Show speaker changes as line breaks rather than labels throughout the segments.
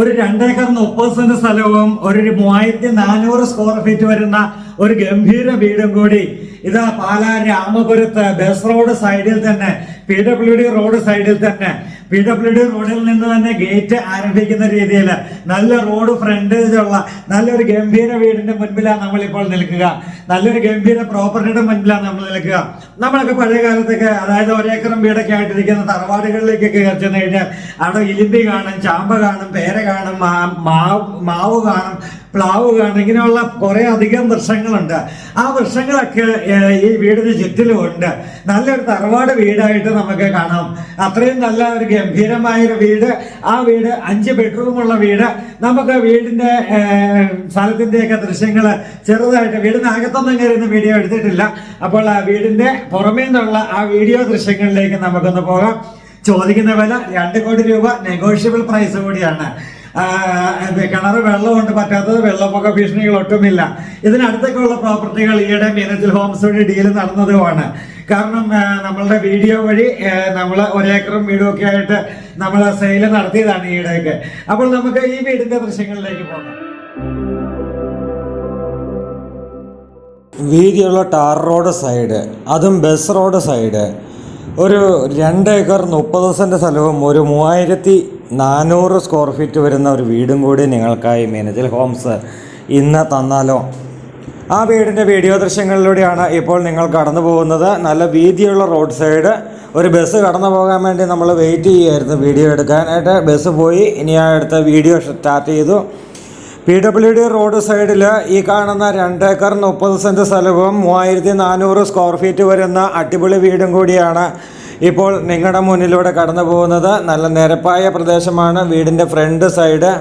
ഒരു 2 acre 30 saint സ്ഥലവും ഒരു 3400 സ്ക്വയർ ഫീറ്റ് വരുന്ന ഒരു ഗംഭീര വീടും കൂടി ഇതാ പാലാ രാമപുരത്ത് ബസ് റോഡ് സൈഡിൽ തന്നെ PWD റോഡ് സൈഡിൽ തന്നെ PWD റോഡിൽ നിന്ന് തന്നെ ഗേറ്റ് ആരംഭിക്കുന്ന രീതിയിൽ നല്ല റോഡ് ഫ്രണ്ടേജ് ഉള്ള നല്ലൊരു ഗംഭീര വീടിന്റെ മുൻപിലാണ് നമ്മളിപ്പോൾ നിൽക്കുക. നല്ലൊരു ഗംഭീര പ്രോപ്പർട്ടിയുടെ മുൻപിലാണ് നമ്മൾ നിൽക്കുക. നമ്മളൊക്കെ പഴയ കാലത്തൊക്കെ അതായത് 1 ഏക്കറും വീടൊക്കെ ആയിട്ടിരിക്കുന്ന തറവാടുകളിലേക്കൊക്കെ ചെന്ന് കഴിഞ്ഞാൽ അവിടെ ഇലിമ്പി കാണും, ചാമ്പ കാണും, പേര കാണും, മാവ് കാണും, പ്ലാവ് കാണും, ഇങ്ങനെയുള്ള കുറെ അധികം വൃക്ഷങ്ങളുണ്ട്. ആ വൃക്ഷങ്ങളൊക്കെ ഈ വീടിന് ചുറ്റിലും ഉണ്ട്. നല്ലൊരു തറവാട് വീടായിട്ട് നമുക്ക് കാണാം. അത്രയും നല്ല ഒരു ഗംഭീരമായൊരു വീട്. ആ വീട് 5 ബെഡ്റൂമുള്ള വീട്. നമുക്ക് വീടിന്റെ സ്ഥലത്തിന്റെയൊക്കെ ദൃശ്യങ്ങൾ ചെറുതായിട്ട് വീടിനകത്തൊന്നും കയറുന്ന വീഡിയോ എടുത്തിട്ടില്ല. അപ്പോൾ ആ വീടിന്റെ പുറമേ നിന്നുള്ള ആ വീഡിയോ ദൃശ്യങ്ങളിലേക്ക് നമുക്കൊന്ന് പോകാം. ചോദിക്കുന്ന വില 2 കോടി രൂപ, നെഗോഷ്യബിൾ പ്രൈസ് കൂടിയാണ്. കിണറ് വെള്ളം കൊണ്ട് പറ്റാത്തത്, വെള്ളപ്പൊക്ക ഭീഷണികൾ ഒട്ടുമില്ല. ഇതിനടുത്തൊക്കെയുള്ള പ്രോപ്പർട്ടികൾ ഈയിടെ മീനച്ചിൽ ഹോംസ് വഴി ഡീൽ നടന്നതുമാണ്. കാരണം നമ്മളുടെ വീഡിയോ വഴി നമ്മൾ 1 ഏക്കറും വീടും ഒക്കെ ആയിട്ട് നമ്മൾ സെയിൽ നടത്തിയതാണ് ഈയിടെയൊക്കെ. അപ്പോൾ നമുക്ക് ഈ വീടിന്റെ ദൃശ്യങ്ങളിലേക്ക് പോകാം.
വീതിയുള്ള ടാർ റോഡ് സൈഡ്, അതും ബസ് റോഡ് സൈഡ്, ഒരു 2 ഏക്കർ 30 സെൻറ്റ് സ്ഥലവും ഒരു 3400 സ്ക്വയർ ഫീറ്റ് വരുന്ന ഒരു വീടും കൂടി നിങ്ങൾക്കായി മീനച്ചിൽ ഹോംസ് ഇന്ന് തന്നാലോ? ആ വീടിൻ്റെ വീഡിയോ ദൃശ്യങ്ങളിലൂടെയാണ് ഇപ്പോൾ നിങ്ങൾ കടന്നു പോകുന്നത്. നല്ല വീതിയുള്ള റോഡ് സൈഡ്. ഒരു ബസ് കടന്നു പോകാൻ വേണ്ടി നമ്മൾ വെയിറ്റ് ചെയ്യുമായിരുന്നു വീഡിയോ എടുക്കാനായിട്ട്. ബസ് പോയി, ഇനി ആ അടുത്ത വീഡിയോ സ്റ്റാർട്ട് ചെയ്തു. PWD റോഡ് സൈഡിൽ ഈ കാണുന്ന 2 ഏക്കർ 30 സെൻറ്റ് സ്ഥലവും 3400 സ്ക്വയർ ഫീറ്റ് വരുന്ന അടിപൊളി വീടും കൂടിയാണ് ഇപ്പോൾ നിങ്ങളുടെ മുന്നിലൂടെ കടന്നു പോകുന്നത്. നല്ല നിരപ്പായ പ്രദേശമാണ് വീടിൻ്റെ ഫ്രണ്ട് സൈഡ്.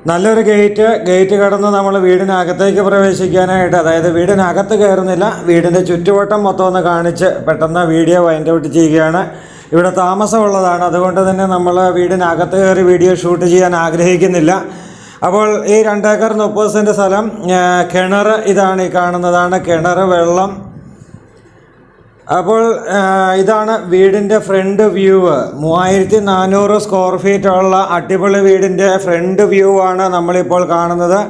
നല്ലൊരു ഗേറ്റ് കടന്ന് നമ്മൾ വീടിനകത്തേക്ക് പ്രവേശിക്കാനായിട്ട്, അതായത് വീടിനകത്ത് കയറുന്നില്ല, വീടിൻ്റെ ചുറ്റുവട്ടം മൊത്തം ഒന്ന് കാണിച്ച് പെട്ടെന്ന് വീഡിയോ വൈൻഡ് ഔട്ട് ചെയ്യുകയാണ്. ഇവിടെ താമസമുള്ളതാണ്, അതുകൊണ്ട് തന്നെ നമ്മൾ വീടിനകത്ത് കയറി വീഡിയോ ഷൂട്ട് ചെയ്യാൻ ആഗ്രഹിക്കുന്നില്ല. അപ്പോൾ ഈ 2 ഏക്കർ 30 സെൻറ്റ് സ്ഥലം, കിണർ ഇതാണ്, ഈ കാണുന്നതാണ് കിണർ, വെള്ളം. അപ്പോൾ ഇതാണ് വീടിൻ്റെ ഫ്രണ്ട് വ്യൂ. 3400 സ്ക്വയർ ഫീറ്റ് ഉള്ള അടിപൊളി വീടിൻ്റെ ഫ്രണ്ട് വ്യൂ ആണ് നമ്മളിപ്പോൾ കാണുന്നത്.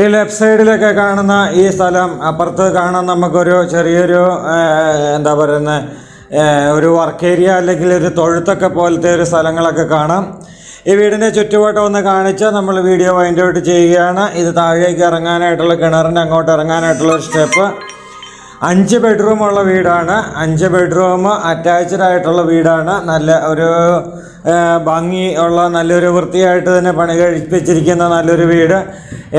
ഈ ലെഫ്റ്റ് സൈഡിലൊക്കെ കാണുന്ന ഈ സ്ഥലം, അപ്പുറത്ത് കാണാൻ നമുക്കൊരു ചെറിയൊരു എന്താ പറയുന്നത്, ഒരു വർക്ക് ഏരിയ അല്ലെങ്കിൽ ഒരു തൊഴുത്തൊക്കെ പോലത്തെ ഒരു സ്ഥലങ്ങളൊക്കെ കാണാം. ഈ വീടിൻ്റെ ചുറ്റുവട്ടം ഒന്ന് കാണിച്ച് നമ്മൾ വീഡിയോ വൈൻഡ് ഔട്ട് ചെയ്യുകയാണ്. ഇത് താഴേക്ക് ഇറങ്ങാനായിട്ടുള്ള, കിണറിൻ്റെ അങ്ങോട്ട് ഇറങ്ങാനായിട്ടുള്ള ഒരു സ്റ്റെപ്പ്. 5 ബെഡ്റൂമുള്ള വീടാണ്. 5 ബെഡ്റൂം അറ്റാച്ച്ഡ് ആയിട്ടുള്ള വീടാണ്. നല്ല ഒരു ഭംഗി ഉള്ള, നല്ലൊരു വൃത്തിയായിട്ട് തന്നെ പണി കഴിപ്പിച്ചിരിക്കുന്ന നല്ലൊരു വീട്.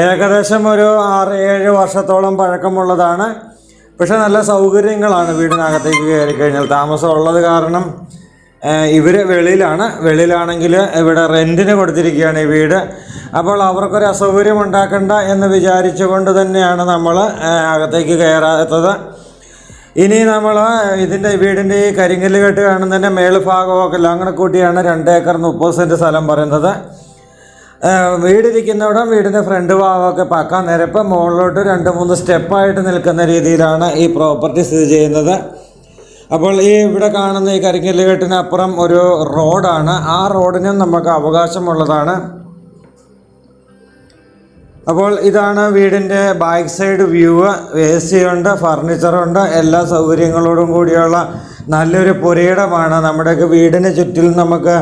ഏകദേശം ഒരു 6-7 വർഷത്തോളം പഴക്കമുള്ളതാണ്. പക്ഷെ നല്ല സൗകര്യങ്ങളാണ് വീടിനകത്തേക്ക് കയറി കഴിഞ്ഞാൽ. താമസം ഉള്ളത് കാരണം ഇവർ വെളിയിലാണെങ്കിൽ ഇവിടെ റെൻറ്റിന് കൊടുത്തിരിക്കുകയാണ് ഈ വീട്. അപ്പോൾ അവർക്കൊരു അസൗകര്യം ഉണ്ടാക്കണ്ട എന്ന് വിചാരിച്ചുകൊണ്ട് തന്നെയാണ് നമ്മൾ അകത്തേക്ക് കയറാത്തത്. ഇനി നമ്മൾ വീടിൻ്റെ ഈ കരിങ്കല്ല് കെട്ട് കാണുന്നതിൻ്റെ മേൽഭാഗമൊക്കെ എല്ലാം കൂടെ കൂട്ടിയാണ് 2 ഏക്കർ 30 സെൻറ്റ് സ്ഥലം പറയുന്നത്. വീടിരിക്കുന്നവിടം വീടിൻ്റെ ഫ്രണ്ട് ഭാഗമൊക്കെ പക്കാ നിരപ്പ്, മുകളിലോട്ട് 2-3 സ്റ്റെപ്പായിട്ട് നിൽക്കുന്ന രീതിയിലാണ് ഈ പ്രോപ്പർട്ടി സ്ഥിതി ചെയ്യുന്നത്. അപ്പോൾ ഈ ഇവിടെ കാണുന്ന ഈ കരിങ്കല്ല് കെട്ടിനപ്പുറം ഒരു റോഡാണ്. ആ റോഡിനും നമുക്ക് അവകാശമുള്ളതാണ്. അപ്പോൾ ഇതാണ് വീടിൻ്റെ ബാക്ക് സൈഡ് വ്യൂ. AC ഉണ്ട്, ഫർണിച്ചറുണ്ട്, എല്ലാ സൗകര്യങ്ങളോടും കൂടിയുള്ള നല്ലൊരു പുരയിടമാണ്. നമ്മുടെയൊക്കെ വീടിന് ചുറ്റിലും നമുക്ക്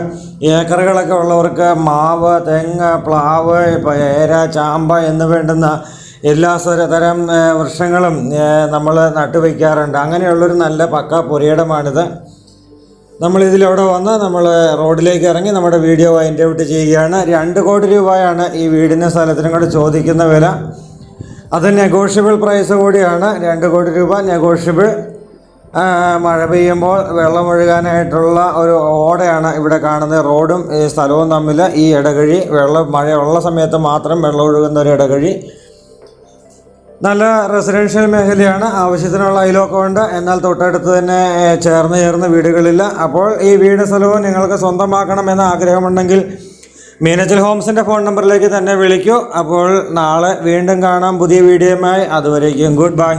ഏക്കറുകളൊക്കെ ഉള്ളവർക്ക് മാവ്, തെങ്ങ്, പ്ലാവ്, പേര, ചാമ്പ എന്ന് വേണ്ടുന്ന എല്ലാ തരം വൃക്ഷങ്ങളും നമ്മൾ നട്ടുവയ്ക്കാറുണ്ട്. അങ്ങനെയുള്ളൊരു നല്ല പക്ക പുരയിടമാണിത്. നമ്മളിതിലൂടെ വന്ന് നമ്മൾ റോഡിലേക്ക് ഇറങ്ങി നമ്മുടെ വീഡിയോ വൈൻഡ് ഔട്ട് ചെയ്യുകയാണ്. 2 കോടി രൂപയാണ് ഈ വീടിൻ്റെ സ്ഥലത്തിനും കൂടെ ചോദിക്കുന്ന വില. അത് നെഗോഷ്യബിൾ പ്രൈസ് കൂടിയാണ്. 2 കോടി രൂപ നെഗോഷ്യബിൾ. മഴ പെയ്യുമ്പോൾ വെള്ളം ഒഴുകാനായിട്ടുള്ള ഒരു ഓടയാണ് ഇവിടെ കാണുന്നത്. റോഡും ഈ സ്ഥലവും തമ്മിൽ ഈ ഇടകഴി, മഴയുള്ള സമയത്ത് മാത്രം വെള്ളം ഒഴുകുന്ന ഒരു ഇടകഴി. നല്ല റെസിഡൻഷ്യൽ മേഖലയാണ്, ആവശ്യത്തിനുള്ള അയലൊക്കെ ഉണ്ട്. എന്നാൽ തൊട്ടടുത്ത് തന്നെ ചേർന്ന് വീടുകളില്ല. അപ്പോൾ ഈ വീട് സ്ഥലവും നിങ്ങൾക്ക് സ്വന്തമാക്കണമെന്ന് ആഗ്രഹമുണ്ടെങ്കിൽ മീനച്ചൽ ഹോംസിൻ്റെ ഫോൺ നമ്പറിലേക്ക് തന്നെ വിളിക്കൂ. അപ്പോൾ നാളെ വീണ്ടും കാണാം പുതിയ വീഡിയോയുമായി. അതുവരേക്കും ഗുഡ് ബൈ.